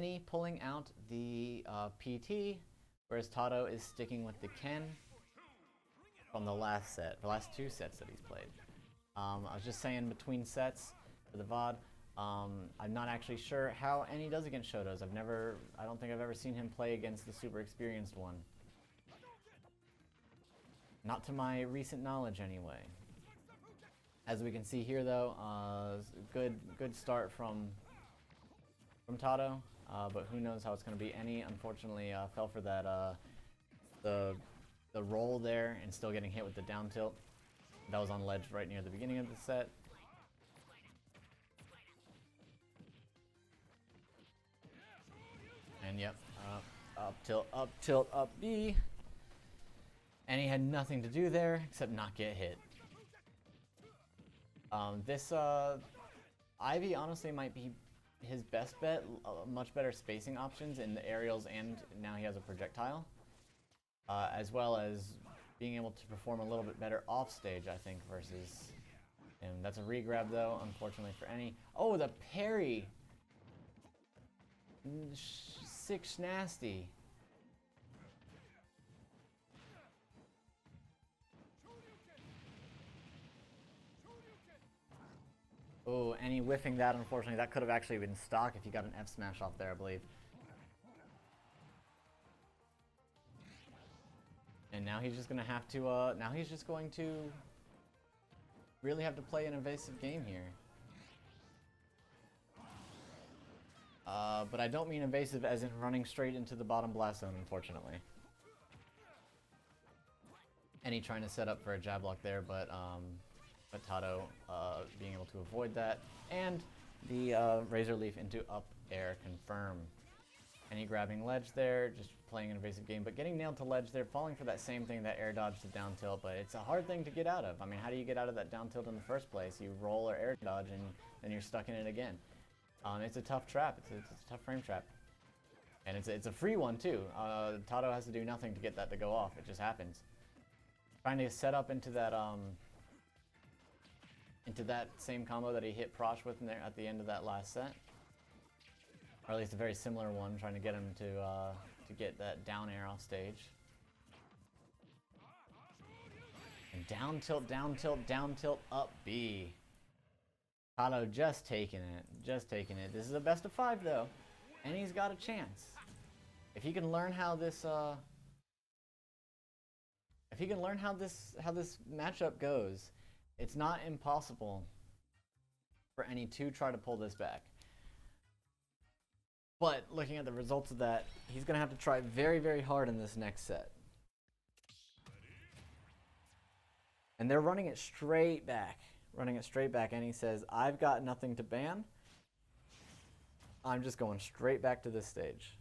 Eni pulling out the PT, whereas Tato is sticking with the Ken from the last set, the last 2 sets that he's played. I was just saying between sets for the VOD, I'm not actually sure how Eni does against Shotos. I don't think I've ever seen him play against the super experienced one. Not to my recent knowledge anyway. As we can see here though, good start from Tato, but who knows how it's going to be. Eni unfortunately fell for that the roll there and still getting hit with the down tilt. That was on ledge right near the beginning of the set. And yep, up tilt, up B. And he had nothing to do there except not get hit. This Ivy honestly might be his best bet. Much better spacing options in the aerials, and now he has a projectile. As well as being able to perform a little bit better off stage, I think, versus him. That's a regrab though, unfortunately for Eni. Oh, the parry! Sick nasty. Oh, Eni whiffing that, unfortunately. That could have actually been stock if he got an F smash off there, I believe. And now he's just gonna have to, now he's just going to really have to play an evasive game here. But I don't mean evasive as in running straight into the bottom blast zone, unfortunately. Eni trying to set up for a jab block there, but Tato being able to avoid that. And the Razor Leaf into up air confirm. Eni grabbing ledge there, just playing an evasive game, but getting nailed to ledge there, falling for that same thing, that air dodge to down tilt, but it's a hard thing to get out of. I mean, how do you get out of that down tilt in the first place? You roll or air dodge and then you're stuck in it again. It's a tough trap. It's a tough frame trap. And it's a free one too. Tato has to do nothing to get that to go off. It just happens. Trying to set up into that same combo that he hit Prosh with in there at the end of that last set. Or at least a very similar one, trying to get him to get that down air off stage. And down tilt, down tilt, down tilt, up B. Tato just taking it, just taking it. This is a best of 5 though, and he's got a chance. If he can learn how this, how this matchup goes, it's not impossible for Eni to try to pull this back. But looking at the results of that, he's going to have to try very, very hard in this next set. And they're running it straight back. Running it straight back. And he says, I've got nothing to ban. I'm just going straight back to this stage.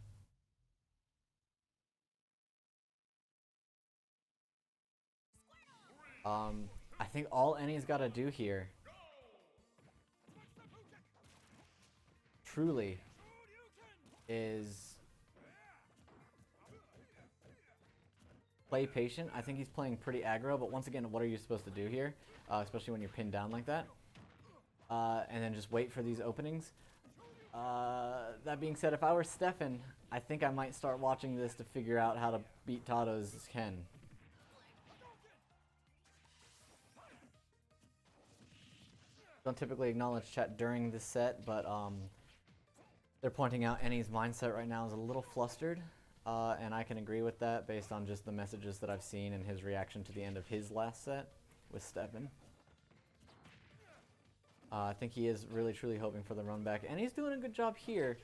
I think all Eni's got to do here, truly, is play patient. I think he's playing pretty aggro, but once again, what are you supposed to do here? Especially when you're pinned down like that. And then just wait for these openings. That being said, if I were Stefan, I think I might start watching this to figure out how to beat Tato's Ken. Don't typically acknowledge chat during this set, but they're pointing out Eni's mindset right now is a little flustered, and I can agree with that based on just the messages that I've seen and his reaction to the end of his last set with Stefan. I think he is really truly hoping for the run back, and he's doing a good job here.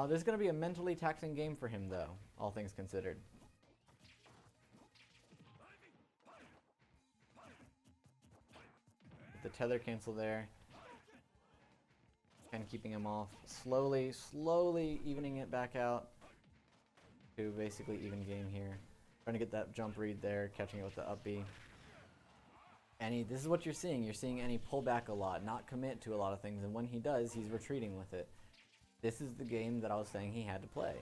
This is going to be a mentally taxing game for him though, all things considered. The tether cancel there. Kind of keeping him off. Slowly evening it back out to basically even game here. Trying to get that jump read there, catching it with the up B. This is what you're seeing. You're seeing Eni pull back a lot, not commit to a lot of things, and when he does, he's retreating with it. This is the game that I was saying he had to play.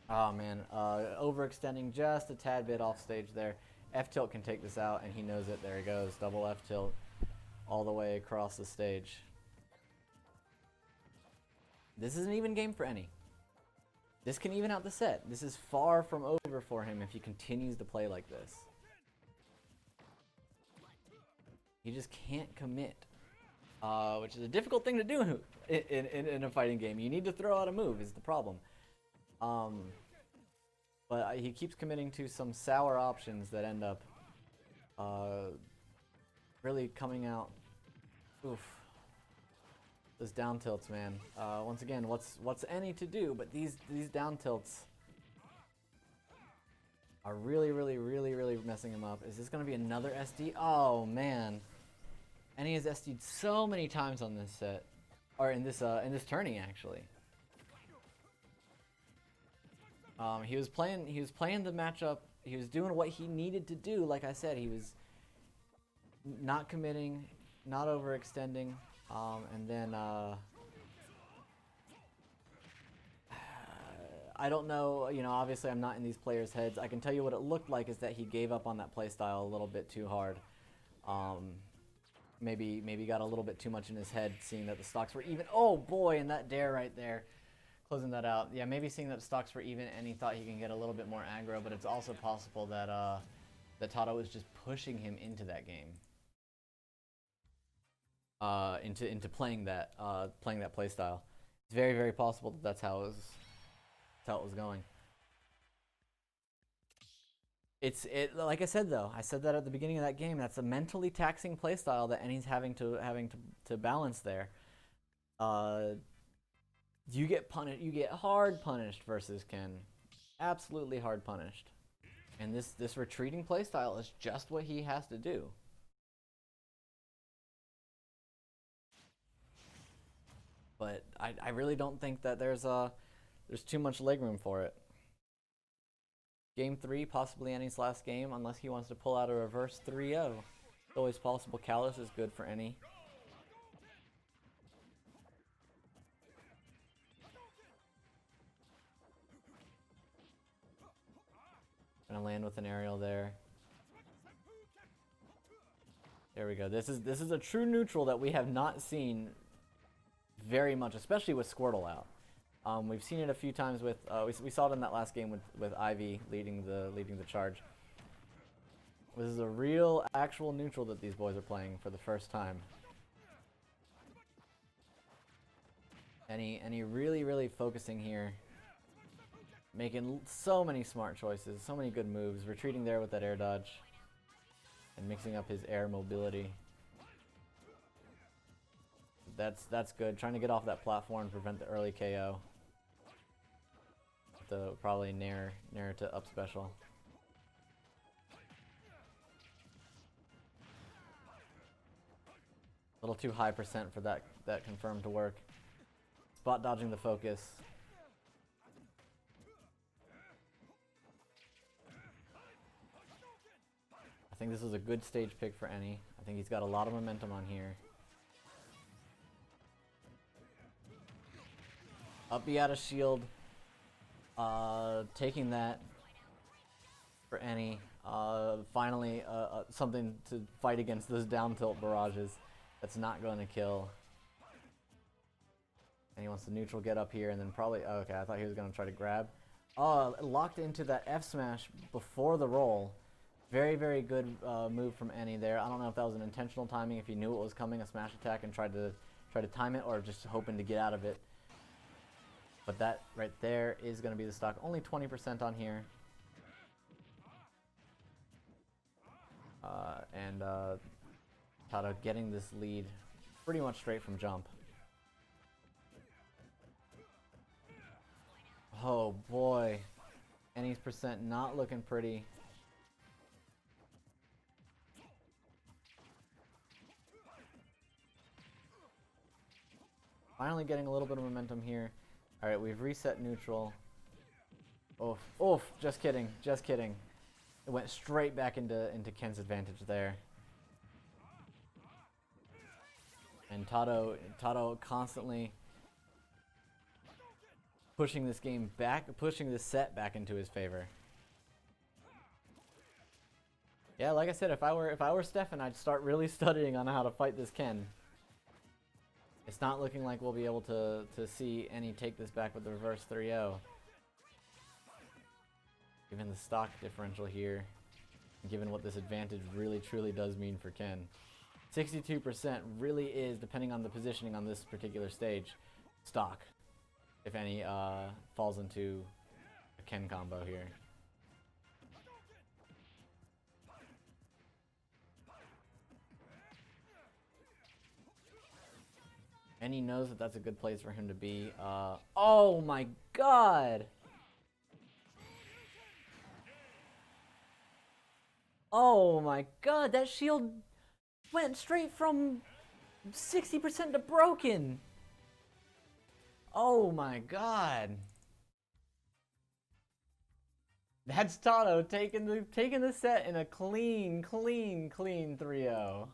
Oh man, overextending just a tad bit off stage there. F-tilt can take this out, and he knows it. There he goes, double F-tilt all the way across the stage. This is an even game for Eni. This can even out the set. This is far from over for him if he continues to play like this. He just can't commit, which is a difficult thing to do in a fighting game. You need to throw out a move is the problem. But he keeps committing to some sour options that end up really coming out. Oof. Those down tilts, man. Once again, what's Eni to do? But these down tilts are really messing him up. Is this gonna be another SD? Oh man, Eni has SD'd so many times on this set, or in this tourney actually. He was playing the matchup. He was doing what he needed to do. Like I said, he was not committing, not overextending. And then, I don't know, you know, obviously I'm not in these players' heads. I can tell you what it looked like is that he gave up on that playstyle a little bit too hard. Maybe got a little bit too much in his head, seeing that the stocks were even. Oh boy, and that dare right there, closing that out. Yeah, maybe seeing that the stocks were even, and he thought he can get a little bit more aggro, but it's also possible that that Tato was just pushing him into that game. Into playing that play style. It's very possible that that's how it was going. Like I said though, I said that at the beginning of that game. That's a mentally taxing play style that Eni's having to balance there. You get punished. You get hard punished versus Ken, absolutely hard punished. And this retreating play style is just what he has to do. But I really don't think that there's too much legroom for it. Game 3, possibly Eni's last game, unless he wants to pull out a reverse 3-0. It's always possible. Callus is good for Eni. Gonna land with an aerial there. There we go. This is a true neutral that we have not seen very much, especially with Squirtle out. We've seen it a few times with we saw it in that last game with Ivy leading the charge. This is a real actual neutral that these boys are playing for the first time. Eni really focusing here, making so many smart choices, so many good moves, retreating there with that air dodge, and mixing up his air mobility. That's good. Trying to get off that platform and prevent the early KO. The probably nair to up special. A little too high percent for that confirm to work. Spot dodging the focus. I think this is a good stage pick for Eni. I think he's got a lot of momentum on here. Up B out of shield. Taking that for Eni. Finally, something to fight against those down tilt barrages. That's not going to kill. And he wants the neutral get up here and then probably. Oh, okay, I thought he was going to try to grab. Locked into that F smash before the roll. Very good move from Eni there. I don't know if that was an intentional timing, if he knew it was coming, a smash attack, and tried to time it, or just hoping to get out of it. But that right there is going to be the stock. Only 20% on here. And Tato getting this lead pretty much straight from jump. Oh boy. Eni's percent not looking pretty. Finally getting a little bit of momentum here. Alright, we've reset neutral. Oof, just kidding. It went straight back into Ken's advantage there. And Tato constantly pushing this game back, pushing this set back into his favor. Yeah, like I said, if I were Stefan, I'd start really studying on how to fight this Ken. It's not looking like we'll be able to see Eni take this back with the reverse 3-0. Given the stock differential here, given what this advantage really truly does mean for Ken. 62% really is, depending on the positioning on this particular stage, stock. If Eni falls into a Ken combo here. Eni knows that that's a good place for him to be. Oh my god! Oh my god, that shield went straight from 60% to broken! Oh my god! That's Tato taking the set in a clean 3-0.